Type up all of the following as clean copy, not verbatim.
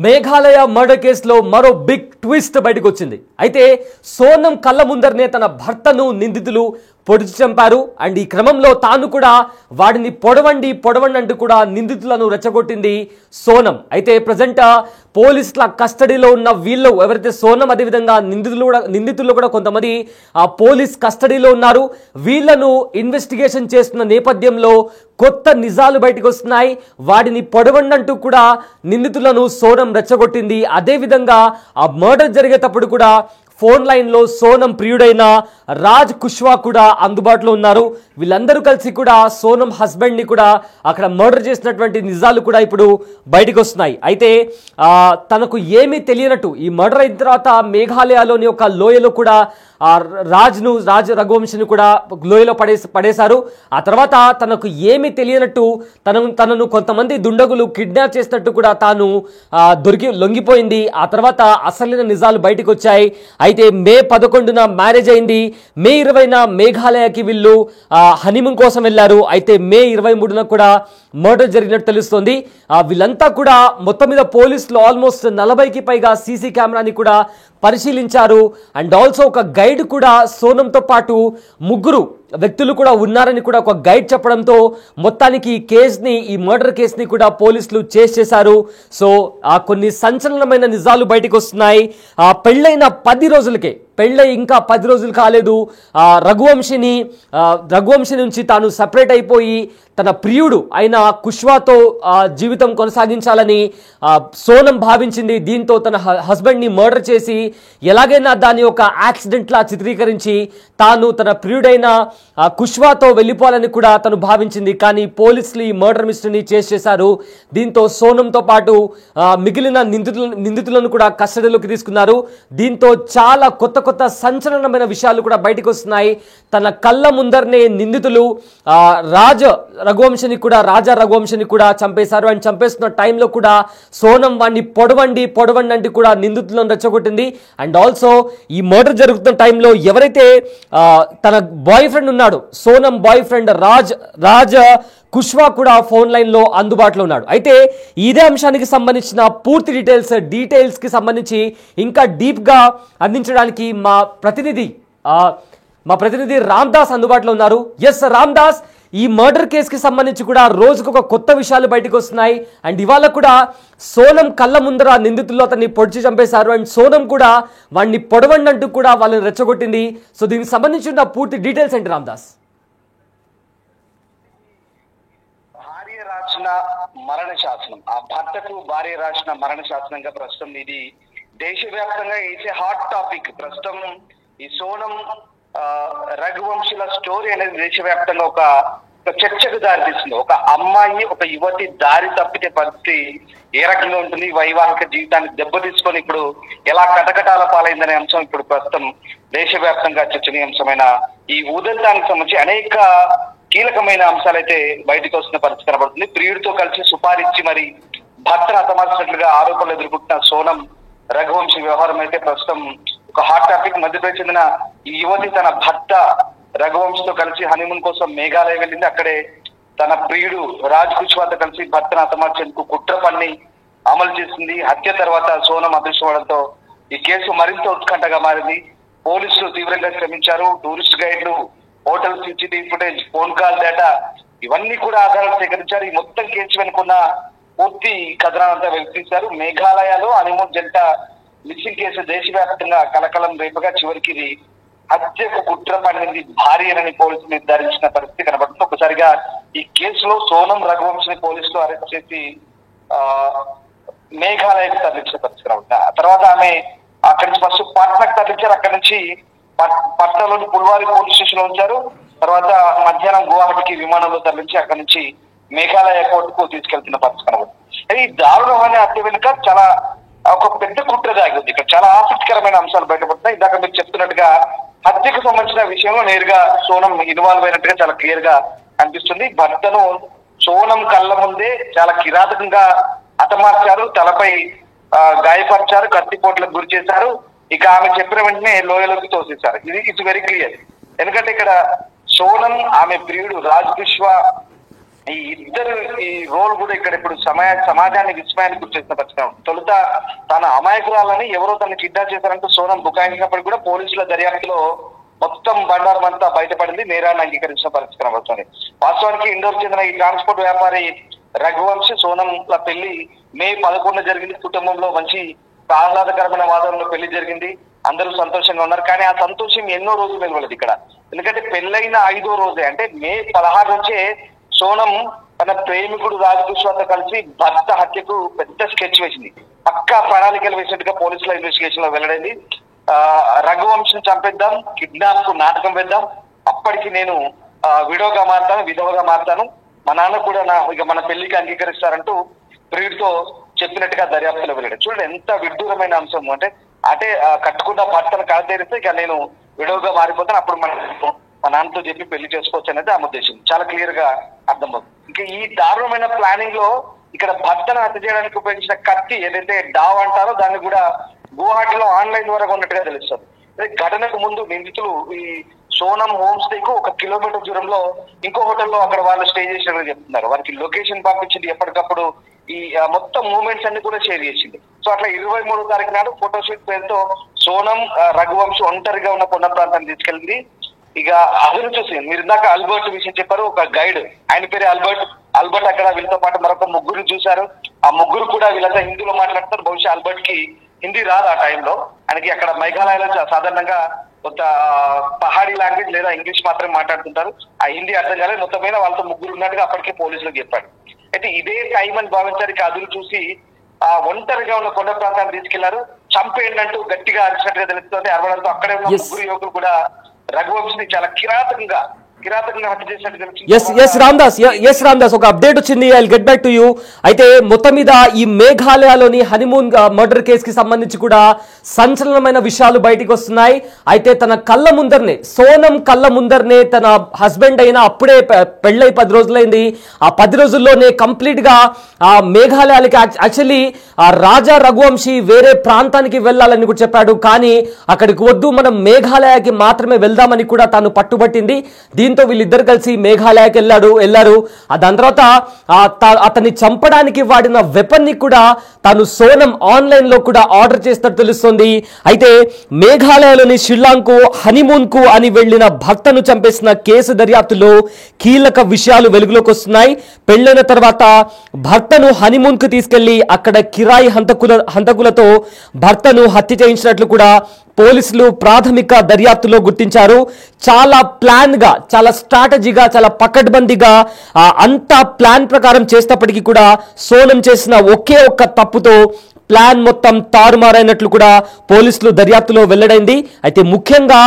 Meghalaya murder కేసులో మరో big twist బయటకు వచ్చింది. అయితే సోనం కళ్ళ ముందరనే తన భర్తను నిందితులు పొడిచి చంపారు. అండ్ ఈ క్రమంలో తాను కూడా వాడిని పొడవండి అంటూ కూడా నిందితులను రెచ్చగొట్టింది సోనం. అయితే ప్రజెంట్ పోలీసుల కస్టడీలో ఉన్న వీళ్ళు ఎవరైతే సోనం, అదేవిధంగా నిందితులు కూడా కొంతమంది పోలీస్ కస్టడీలో ఉన్నారు. వీళ్లను ఇన్వెస్టిగేషన్ చేస్తున్న నేపథ్యంలో కొత్త నిజాలు బయటకు వస్తున్నాయి. వాడిని పొడవండంటూ కూడా నిందితులను సోనం రెచ్చగొట్టింది. అదేవిధంగా ఆ మర్డర్ జరిగేటప్పుడు కూడా ఫోన్ లైన్లో సోనం ప్రియుడైన రాజ్ కుష్వా కూడా అందుబాటులో ఉన్నారు. వీళ్ళందరూ కలిసి కూడా సోనం హస్బెండ్ని కూడా అక్కడ మర్డర్ చేసినటువంటి నిజాలు కూడా ఇప్పుడు బయటకు వస్తున్నాయి. అయితే తనకు ఏమీ తెలియనట్టు ఈ మర్డర్ అయిన తర్వాత మేఘాలయలోని ఒక లోయలో కూడా రాజ్ రఘువంశిని కూడా లోయలో పడేశారు. ఆ తర్వాత తనకు ఏమీ తెలియనట్టు తనను కొంతమంది దుండగులు కిడ్నాప్ చేసినట్టు కూడా తాను లొంగిపోయింది. ఆ తర్వాత అసలైన నిజాలు బయటకు వచ్చాయి. అయితే మే 11న మ్యారేజ్ అయింది. మే 20న మేఘాలయకి వీళ్ళు హనీమూన్ కోసం వెళ్ళారు. అయితే మే 23న కూడా మర్డర్ జరిగినట్టు తెలుస్తోంది. వీళ్ళంతా కూడా మొత్తం మీద పోలీసులు ఆల్మోస్ట్ 40కి పైగా సీసీ కెమెరాని కూడా పరిశీలించారు. అండ్ ఆల్సో ఒక గైడ్ కూడా సోనంతో పాటు ముగ్గురు వ్యక్తులు కూడా ఉన్నారని కూడా ఒక గైడ్ చెప్పడంతో మొత్తానికి ఈ మర్డర్ కేసుని కూడా పోలీసులు చేశారు. సో కొన్ని సంచలనమైన నిజాలు బయటకు వస్తున్నాయి. పెళ్ళైన 10 రోజులకే ఇంకా 10 రోజులు కాలేదు రఘువంశి నుంచి తాను సపరేట్ అయిపోయి తన ప్రియుడు అయిన కుష్వాతో జీవితం కొనసాగించాలని సోనం భావించింది. దీంతో తన హస్బెండ్ని మర్డర్ చేసి ఎలాగైనా దాన్ని ఒక యాక్సిడెంట్లా చిత్రీకరించి తాను తన ప్రియుడైన కుష్వాతో వెళ్ళిపోవాలని కూడా తను భావించింది. కానీ పోలీసులు ఈ మర్డర్ మిస్టరీని చేశారు. దీంతో సోనంతో పాటు మిగిలిన నిందితులను కూడా కస్టడీలోకి తీసుకున్నారు. దీంతో చాలా కొత్త సంచలనమైన విషయాలు కూడా బయటకు వస్తున్నాయి. తన కళ్ళ ముందరనే నిందితులు రాజా రఘువంశిని కూడా చంపేశారు. అండ్ చంపేస్తున్న టైంలో కూడా సోనం వాడిని పొడవండి అంటూ కూడా నిందితులను రెచ్చగొట్టింది. అండ్ ఆల్సో ఈ మర్డర్ జరుగుతున్న టైంలో ఎవరైతే తన బాయ్ ఫ్రెండ్ ఉన్నాడు, సోనం బాయ్ ఫ్రెండ్ రాజ్ కుష్వా కూడా ఫోన్ లైన్లో అందుబాటులో ఉన్నాడు. అయితే ఇదే అంశానికి సంబంధించిన పూర్తి డీటెయిల్స్ కి సంబంధించి ఇంకా డీప్గా అందించడానికి మా ప్రతినిధి రామ్దాస్ అందుబాటులో ఉన్నారు. ఎస్ రామ్దాస్, ఈ మర్డర్ కేసుకి సంబంధించి కూడా రోజుకు ఒక కొత్త విషయాలు బయటకు వస్తున్నాయి. అండ్ ఇవాళ కూడా సోనం కళ్ళ ముందర నిందితుల్లో అతన్ని పొడిచి చంపేశారు. అండ్ సోనం కూడా వాడిని పొడవండి అంటూ కూడా వాళ్ళని రెచ్చగొట్టింది. సో దీనికి సంబంధించిన పూర్తి డీటెయిల్స్ ఏంటి రామ్దాస్? మరణ శాసనం, ఆ భర్తకు భార్య రాసిన మరణ శాసనంగా ప్రస్తుతం ఇది దేశవ్యాప్తంగా ఇట్స్ హాట్ టాపిక్. ప్రస్తుతం ఈ సోనం రఘువంశుల స్టోరీ అనేది దేశవ్యాప్తంగా ఒక చర్చకు దారితీస్తుంది. ఒక అమ్మాయి, ఒక యువతి దారి తప్పితే పరిస్థితి ఏ రకంగా ఉంటుంది, వైవాహిక జీవితాన్ని దెబ్బతీసుకొని ఇప్పుడు ఎలా కటకటాల పాలైందనే అంశం ఇప్పుడు ప్రస్తుతం దేశవ్యాప్తంగా చర్చనీయాంశమైన ఈ ఉదంతానికి సంబంధించి అనేక కీలకమైన అంశాలైతే బయటకు వస్తున్న పరిస్థితి కనబడుతుంది. ప్రియుడితో కలిసి సుపారిచ్చి మరి భర్తను హతమార్చినట్లుగా ఆరోపణలు ఎదుర్కొంటున్న సోనం రఘువంశి వ్యవహారం అయితే ప్రస్తుతం ఒక హాట్ టాపిక్. మధ్యప్రదేశ్ చెందిన ఈ యువతి తన భర్త రఘువంశితో కలిసి హనీమూన్ కోసం మేఘాలయ వెళ్ళింది. అక్కడే తన ప్రియుడు రాజ్ కుష్వాతో కలిసి భర్తను హతమార్చేందుకు కుట్ర పన్ని అమలు చేసింది. హత్య తర్వాత సోనం అదృష్టపడంతో ఈ కేసు మరింత ఉత్కంఠగా మారింది. పోలీసులు తీవ్రంగా శ్రమించారు. టూరిస్ట్ గైడ్లు, hotel CCTV footage, phone call data ఇవన్నీ కూడా ఆధారాలు సేకరించారు. ఈ మొత్తం కేసు వెనుకున్న పూర్తి కథనాలంతా వెలికించారు. మేఘాలయలో హనీమూన్ జంట మిస్సింగ్ కేసు దేశవ్యాప్తంగా కలకలం రేపగా చివరికి ఇది హత్యకు కుట్ర పడింది భార్యనని పోలీసులు నిర్ధారించిన పరిస్థితి కనబడుతుంది. ఒకసారిగా ఈ కేసులో సోనం రఘువంశిని పోలీసులు అరెస్ట్ చేసి మేఘాలయకు తరలించిన పరిస్థితి కనబడుతుంది. ఆ తర్వాత ఆమె అక్కడి నుంచి ఫస్ట్ పాట్నాకు తరలించారు. అక్కడి నుంచి పట్నాలోని పుల్వారి పోలీస్ స్టేషన్ లో ఉంచారు. తర్వాత మధ్యాహ్నం గువాహటికి విమానంలో తరలించి అక్కడి నుంచి మేఘాలయ కోర్టుకు తీసుకెళ్తున్న పరిస్థితి కనబడుతుంది. ఈ దారుణమైన హత్య వెనుక చాలా ఒక పెద్ద కుట్ర దాగింది. ఇక్కడ చాలా ఆసక్తికరమైన అంశాలు బయటపడుతున్నాయి. ఇందాక మీరు చెప్తున్నట్టుగా హత్యకు సంబంధించిన విషయంలో నేరుగా సోనం ఇన్వాల్వ్ అయినట్టుగా చాలా క్లియర్ గా అనిపిస్తుంది. భర్తను సోనం కళ్ళ ముందే చాలా కిరాతకంగా హతమార్చారు, తలపై గాయపరిచారు, కత్తిపోట్లకు గురి చేశారు. ఇక ఆమె చెప్పిన వెంటనే లోయలోకి తోసేశారు. It's very clear. ఎందుకంటే ఇక్కడ సోనం, ఆమె ప్రియుడు రాజ్ కుష్వా ఈ ఇద్దరు ఈ రోల్ కూడా ఇక్కడ ఇప్పుడు సమాజాన్ని విస్మయానికి గురి చేసిన పరిస్థితి. తొలుత తన అమాయకురాలని ఎవరో తనని కిడ్నాప్ చేశారంటూ సోనం బుకాయించినప్పుడు కూడా పోలీసుల దర్యాప్తులో మొత్తం బండారం అంతా బయటపడింది, నేరాన్ని అంగీకరించిన పరిస్థితి కనబడుతుంది. వాస్తవానికి ఇండోర్ చెందిన ఈ ట్రాన్స్పోర్ట్ వ్యాపారి రఘువంశ్ సోనంల పెళ్లి మే 11 జరిగింది. కుటుంబంలో మంచి ఆహ్లాదకరమైన వాతావరణంలో పెళ్లి జరిగింది, అందరూ సంతోషంగా ఉన్నారు. కానీ ఆ సంతోషం ఎన్నో రోజులు నిలవలేదు ఇక్కడ. ఎందుకంటే పెళ్ళైన 5వ రోజే అంటే మే 16 నుంచే సోనం తన ప్రేమికుడు రాజకుష్వాతో కలిసి భర్త హత్యకు పెద్ద స్కెచ్ వేసింది. పక్కా ప్రణాళికలు వేసినట్టుగా పోలీసుల ఇన్వెస్టిగేషన్ లో వెల్లడైంది. రఘువంశం చంపేద్దాం, కిడ్నాప్ కు నాటకం వేద్దాం, అప్పటికి నేను విడోగా మారుతాను, విధవగా మారుతాను, మా నాన్న కూడా ఇక మన పెళ్లికి అంగీకరిస్తారంటూ ప్రియుడితో చెప్పినట్టుగా దర్యాప్తులో వెళ్ళాడు. చూడండి ఎంత విడ్డూరమైన అంశం అంటే కట్టుకున్న భర్తను కడతేరిస్తే ఇక నేను విడోగా మారిపోతాను, అప్పుడు మా నాన్నతో చెప్పి పెళ్లి చేసుకోవచ్చు అనేది ఆమె ఉద్దేశం. చాలా క్లియర్ గా అర్థమవుతుంది. ఇంకా ఈ దారుణమైన ప్లానింగ్ లో ఇక్కడ భర్తను హత్య చేయడానికి ఉపయోగించిన కత్తి ఏదైతే డావ్ అంటారో దాన్ని కూడా గువాహటిలో ఆన్లైన్ ద్వారా ఉన్నట్టుగా తెలుస్తుంది. ఘటనకు ముందు నిందితులు ఈ సోనం హోమ్ స్టే కు 1 కిలోమీటర్ దూరంలో ఇంకో హోటల్లో అక్కడ వాళ్ళు స్టే చేసినట్టు చెప్తున్నారు. వారికి లొకేషన్ పంపించింది, ఎప్పటికప్పుడు ఈ మొత్తం మూవ్మెంట్స్ అన్ని కూడా షేర్ చేసింది. సో అట్లా 23వ తారీఖు నాడు ఫోటోషూట్ పేరుతో సోనం రఘువంశ్ ఒంటరిగా ఉన్న కొండ ప్రాంతాన్ని తీసుకెళ్ళింది. ఇక అదును చూసి మీరు ఇందాక అల్బర్ట్ విషయం చెప్పారు, ఒక గైడ్ ఆయన పేరు అల్బర్ట్ అక్కడ వీళ్ళతో పాటు మరొక 3 చూశారు. ఆ 3 కూడా వీళ్ళంతా హిందీలో మాట్లాడతారు. బహుశా అల్బర్ట్ కి హిందీ రాదు ఆ టైంలో. ఆయనకి అక్కడ మేఘాలయలో సాధారణంగా కొంత పహాడీ లాంగ్వేజ్ లేదా ఇంగ్లీష్ మాత్రమే మాట్లాడుతుంటారు. ఆ హిందీ అర్థం కాలేదు. మొత్తం మీద వాళ్ళతో 3 ఉన్నట్టుగా అప్పటికే పోలీసులకు చెప్పాడు. అయితే ఇదే టైం అని భావించారు. అదును చూసి ఒంటరిగా ఉన్న కొండ ప్రాంతాన్ని తీసుకెళ్లారు. చంపేయండి అంటూ గట్టిగా అరిచినట్టుగా తెలుస్తుంది. అరవడంతో అక్కడే ఉన్న 3 యువకులు కూడా రఘువంశిని చాలా కిరాతకంగా హత్య చేసినట్టు రామ్దాస్ ఒక అప్డేట్ వచ్చింది. I get back to you. అయితే మొత్తం మీద ఈ మేఘాలయలోని హనీమూన్ మర్డర్ కేసు కి సంబంధించి కూడా సంచలనమైన విషయాలు బయటికి వస్తున్నాయి. అయితే తన కళ్ళ ముందరనే సోనం కళ్ళ ముందరనే తన హస్బెండ్ అయినా అప్పుడే పెళ్ళై 10 రోజులైంది. ఆ 10 రోజుల్లోనే కంప్లీట్ గా ఆ మేఘాలయాలకి యాక్చువల్లీ ఆ రాజా రఘువంశీ వేరే ప్రాంతానికి వెళ్ళాలని కూడా చెప్పాడు. కానీ అక్కడికి వద్దు, మనం మేఘాలయకి మాత్రమే వెళ్దామని కూడా తాను పట్టుబట్టింది. దీంతో వీళ్ళిద్దరు కలిసి మేఘాలయకి వెళ్ళారు. దాని తర్వాత అతన్ని చంపడానికి వాడిన వెపన్ ని కూడా తాను సోనం ఆన్లైన్ లో కూడా ఆర్డర్ చేసినట్టు తెలుస్తుంది. అయితే మేఘాలయలోని షిల్లాంగ్ కు హనీమూన్ కు అని వెళ్లిన భర్తను చంపేసిన కేసు దర్యాప్తులో కీలక విషయాలు వెలుగులోకి వస్తున్నాయి. పెళ్లైన తర్వాత భర్తను హనీమూన్ కు తీసుకెళ్లి అక్కడ కిరాయి హంతకులతో భర్తను హత్య చేయించినట్లు కూడా పోలీసులు ప్రాథమిక దర్యాప్తులో గుర్తించారు. చాలా ప్లాన్ గా, చాలా స్ట్రాటజీగా, చాలా పకడ్బందీగా అంతా ప్లాన్ ప్రకారం చేసినప్పటికీ కూడా సోనం చేసిన ఒకే ఒక్క తప్పుతో ప్లాన్ మొత్తం తారుమారైనట్లు కూడా పోలీసులు దర్యాప్తులో వెల్లడైంది. అయితే ముఖ్యంగా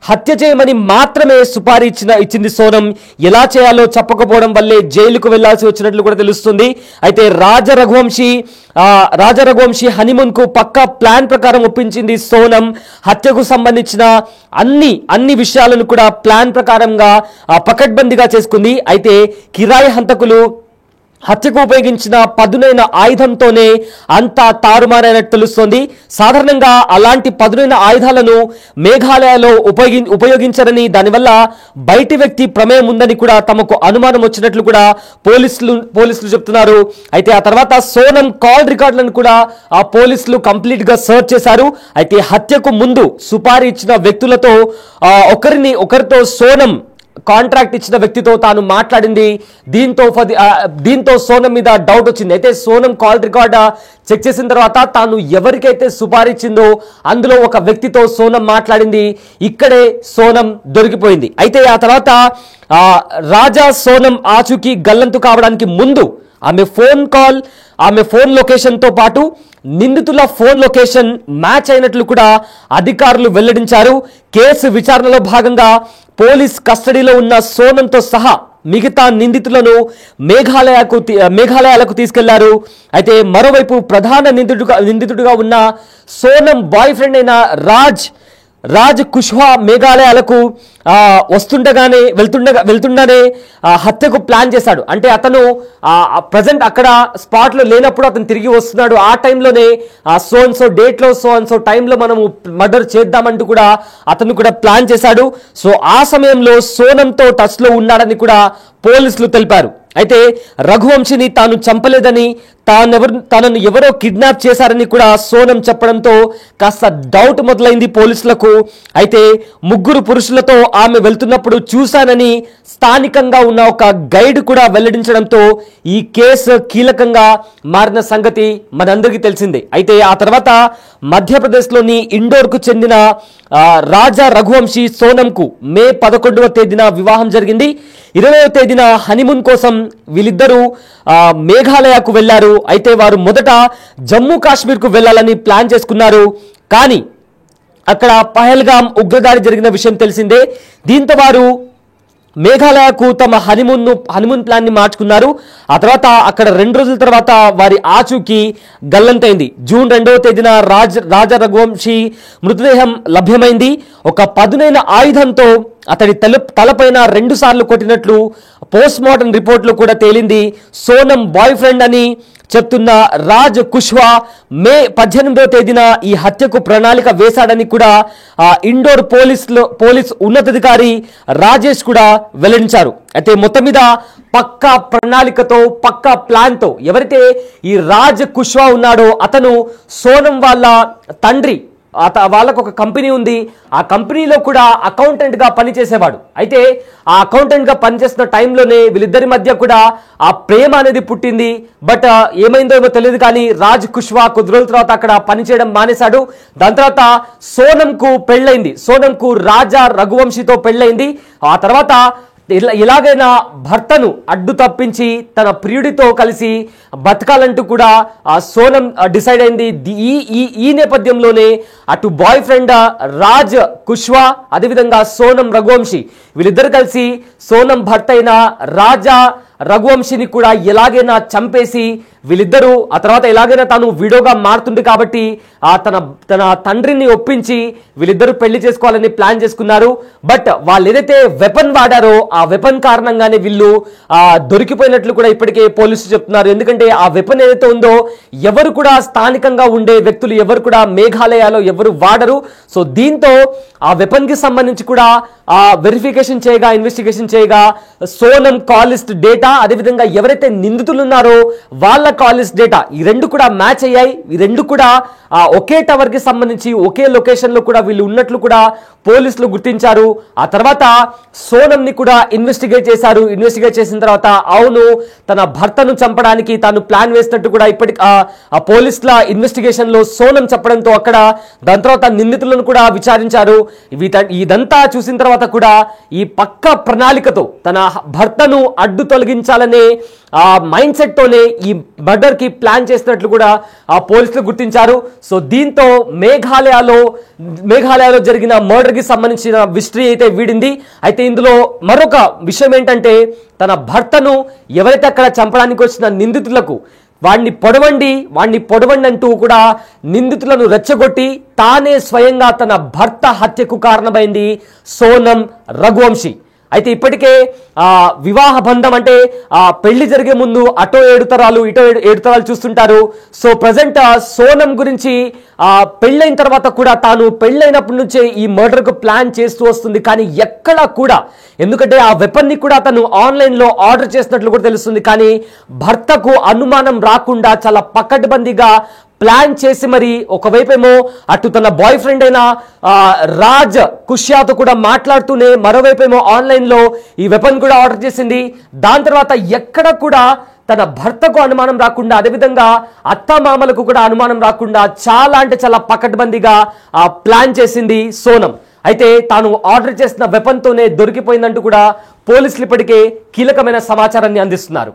హత్య చేయమని మాత్రమే సుపారీ ఇచ్చింది సోనం. ఎలా చేయాలో చెప్పకపోవడం వల్లే జైలుకు వెళ్లాల్సి వచ్చినట్లు కూడా తెలుస్తుంది. అయితే రాజా రఘువంశీ హనీమూన్ కు పక్కా ప్లాన్ ప్రకారం ఒప్పించింది సోనం. హత్యకు సంబంధించిన అన్ని విషయాలను కూడా ప్లాన్ ప్రకారంగా పకడ్బందీగా చేసుకుంది. అయితే కిరాయి హంతకులు హత్యకు ఉపయోగించిన పదునైన ఆయుధంతోనే అంతా తారుమారైనట్టు తెలుస్తోంది. సాధారణంగా అలాంటి పదునైన ఆయుధాలను మేఘాలయలో ఉపయోగించరని, దానివల్ల బయటి వ్యక్తి ప్రమేయం ఉందని కూడా తమకు అనుమానం వచ్చినట్లు కూడా పోలీసులు చెప్తున్నారు. అయితే ఆ తర్వాత సోనం కాల్ రికార్డులను కూడా ఆ పోలీసులు కంప్లీట్ గా సర్చ్ చేశారు. అయితే హత్యకు ముందు సుపారీ ఇచ్చిన వ్యక్తులతో ఒకరితో సోనం కాంట్రాక్ట్ ఇచ్చిన వ్యక్తితో తాను మాట్లాడింది. దీంతో సోనం మీద డౌట్ వచ్చింది. అయితే సోనం కాల్ రికార్డ్ చెక్ చేసిన తర్వాత తాను ఎవరికైతే సుపారీ ఇచ్చిందో అందులో ఒక వ్యక్తితో సోనం మాట్లాడింది. ఇక్కడే సోనం దొరికిపోయింది. అయితే ఆ తర్వాత రాజా సోనం ఆచూకీ గల్లంతు కావడానికి ముందు ఆమె ఫోన్ లొకేషన్ తో పాటు నిందితుల ఫోన్ లొకేషన్ మ్యాచ్ అయినట్లు కూడా అధికారులు వెల్లడించారు. కేసు విచారణలో భాగంగా పోలీస్ కస్టడీలో ఉన్న సోనంతో సహా మిగతా నిందితులను మేఘాలయాలకు తీసుకెళ్లారు. అయితే మరోవైపు ప్రధాన నిందితుడిగా ఉన్న సోనం బాయ్ ఫ్రెండ్ అయిన రాజ్ కుష్వా మేఘాలయాలకు వెళ్తుండగానే హత్యకు ప్లాన్ చేశాడు. అంటే అతను ప్రజెంట్ అక్కడ స్పాట్ లో లేనప్పుడు అతను తిరిగి వస్తున్నాడు. ఆ టైంలోనే సో డేట్ లో సో టైంలో మనము మర్డర్ చేద్దామంటూ కూడా అతను కూడా ప్లాన్ చేశాడు. సో ఆ సమయంలో సోనంతో టచ్ లో ఉన్నాడని కూడా పోలీసులు తెలిపారు. అయితే రఘువంశిని తాను చంపలేదని తనను ఎవరో కిడ్నాప్ చేశారని కూడా సోనం చెప్పడంతో కాస్త డౌట్ మొదలైంది పోలీసులకు. అయితే ముగ్గురు పురుషులతో ఆమె వెళ్తున్నప్పుడు చూశానని స్థానికంగా ఉన్న ఒక గైడ్ కూడా వెల్లడించడంతో ఈ కేసు కీలకంగా మారిన సంగతి మనందరికీ తెలిసిందే. అయితే ఆ తర్వాత మధ్యప్రదేశ్లోని ఇండోర్కు చెందిన రాజా రఘువంశీ సోనంకు మే 11వ తేదీన వివాహం జరిగింది. 20వ తేదీన హనీమూన్ కోసం వీళ్ళిద్దరూ మేఘాలయకు వెళ్లారు. అయితే వారు మొదట జమ్మూ కాశ్మీర్కు వెళ్లాలని ప్లాన్ చేసుకున్నారు. కానీ అక్కడ పహల్గామ్ ఉగ్రదాడి జరిగిన విషయం తెలిసిందే. దీంతో వారు మేఘాలయకు తమ హనీమూన్ ప్లాన్ ని మార్చుకున్నారు. ఆ తర్వాత అక్కడ 2 రోజుల తర్వాత వారి ఆచూకీ గల్లంతైంది. జూన్ 2వ తేదీన రాజా రఘువంశీ మృతదేహం లభ్యమైంది. ఒక పదునైన ఆయుధంతో అతడి తలపైన 2 సార్లు కొట్టినట్లు పోస్ట్ మార్టం రిపోర్ట్లో కూడా తేలింది. సోనం బాయ్ ఫ్రెండ్ అని చెప్తున్న రాజ్ కుష్వా మే 18వ తేదీన ఈ హత్యకు ప్రణాళిక వేశాడని కూడా ఇండోర్ పోలీస్ ఉన్నతాధికారి రాజేష్ కూడా వెల్లడించారు. అయితే మొత్తం మీద పక్కా ప్రణాళికతో పక్కా ప్లాన్తో ఎవరైతే ఈ రాజ్ కుష్వా ఉన్నాడో అతను సోనం వాళ్ళ తండ్రి, వాళ్ళకు ఒక కంపెనీ ఉంది. ఆ కంపెనీలో కూడా అకౌంటెంట్ గా పనిచేసేవాడు. అయితే ఆ అకౌంటెంట్ గా పనిచేస్తున్న టైంలోనే వీళ్ళిద్దరి మధ్య కూడా ఆ ప్రేమ అనేది పుట్టింది. బట్ ఏమైందో ఏమో తెలియదు కానీ రాజ్ కుష్వా కొద్ది రోజుల తర్వాత అక్కడ పనిచేయడం మానేశాడు. దాని తర్వాత సోనంకు పెళ్ళైంది. సోనంకు రాజా రఘువంశీతో పెళ్ళైంది. ఆ తర్వాత ఎలాగైనా భర్తను అడ్డు తప్పించి తన ప్రియుడితో కలిసి బతకాలంటూ కూడా సోనం డిసైడ్ అయింది. ఈ నేపథ్యంలోనే అటు బాయ్ ఫ్రెండ్ రాజ్ కుష్వా అదేవిధంగా సోనం రఘువంశీ వీళ్ళిద్దరు కలిసి సోనం భర్త అయిన రాజా రఘువంశీని కూడా ఎలాగైనా చంపేసి వీళ్ళిద్దరూ ఆ తర్వాత ఎలాగైనా తాను విడోగా మారుతుంది కాబట్టి తన తండ్రిని ఒప్పించి వీళ్ళిద్దరూ పెళ్లి చేసుకోవాలని ప్లాన్ చేసుకున్నారు. బట్ వాళ్ళు ఏదైతే వెపన్ వాడారో ఆ వెపన్ కారణంగానే వీళ్ళు దొరికిపోయినట్లు కూడా ఇప్పటికే పోలీసులు చెప్తున్నారు. ఎందుకంటే ఆ వెపన్ ఏదైతే ఉందో ఎవరు కూడా స్థానికంగా ఉండే వ్యక్తులు ఎవరు కూడా మేఘాలయలో ఎవరు వాడరు. సో దీంతో ఆ వెపన్ కి సంబంధించి కూడా వెరిఫికేషన్ చేయగా ఇన్వెస్టిగేషన్ చేయగా సోనం కాల్ లిస్ట్ డేటా అదేవిధంగా ఎవరైతే నిందితులు ఉన్నారో వాళ్ళ కాల్ లిస్ట్ డేటా ఈ 2 కూడా మ్యాచ్ అయ్యాయి. ఈ 2 కూడా ఒకే టవర్ కి సంబంధించి ఒకే లొకేషన్ లో కూడా వీళ్ళు ఉన్నట్లు కూడా పోలీసులు గుర్తించారు. ఆ తర్వాత సోనం ని కూడా ఇన్వెస్టిగేట్ చేశారు. ఇన్వెస్టిగేట్ చేసిన తర్వాత అవును తన భర్తను చంపడానికి తాను ప్లాన్ వేసినట్టు కూడా ఇప్పటికి ఆ పోలీసుల ఇన్వెస్టిగేషన్ లో సోనం చెప్పడంతో అక్కడ దాని తర్వాత నిందితులను కూడా విచారించారు. ఇదంతా చూసిన తర్వాత కూడా ఈ పక్క ప్రణాళికతో తన భర్తను అడ్డు తొలగించాలనే ఆ మైండ్ సెట్ తోనే ఈ మర్డర్ కి ప్లాన్ చేసినట్లు కూడా ఆ పోలీసులు గుర్తించారు. సో దీంతో మేఘాలయలో జరిగిన మర్డర్ కి సంబంధించిన మిస్టరీ అయితే వీడింది. అయితే ఇందులో మరొక విషయం ఏంటంటే తన భర్తను ఎవరైతే అక్కడ చంపడానికి వచ్చిన నిందితులకు వాడిని పొడవండి అంటూ కూడా నిందితులను రెచ్చగొట్టి తానే స్వయంగా తన భర్త హత్యకు కారణమైంది సోనం రఘువంశీ. అయితే ఇప్పటికే వివాహ బంధం అంటే పెళ్లి జరిగే ముందు అటో 7 తరాలు ఇటో 7 తరాలు చూస్తుంటారు. సో ప్రజెంట్ సోనం గురించి పెళ్ళైన తర్వాత కూడా తాను పెళ్ళైనప్పటి నుంచే ఈ మర్డర్ కు ప్లాన్ చేస్తూ వస్తుంది. కానీ ఎక్కడా కూడా ఎందుకంటే ఆ వెపన్ ని కూడా తను ఆన్లైన్ లో ఆర్డర్ చేసినట్లు కూడా తెలుస్తుంది. కానీ భర్తకు అనుమానం రాకుండా చాలా పకడ్బందీగా ప్లాన్ చేసి మరి ఒకవైపేమో అటు తన బాయ్ ఫ్రెండ్ అయిన రాజ్ కుష్యాతో కూడా మాట్లాడుతూనే మరోవైపేమో ఆన్లైన్ లో ఈ వెపన్ కూడా ఆర్డర్ చేసింది. దాని తర్వాత ఎక్కడ కూడా తన భర్తకు అనుమానం రాకుండా అదేవిధంగా అత్తమామలకు కూడా అనుమానం రాకుండా చాలా అంటే చాలా పకడ్బందీగా ప్లాన్ చేసింది సోనం. అయితే తాను ఆర్డర్ చేసిన వెపన్ తోనే దొరికిపోయిందంటూ కూడా పోలీసులు ఇప్పటికే కీలకమైన సమాచారాన్ని అందిస్తున్నారు.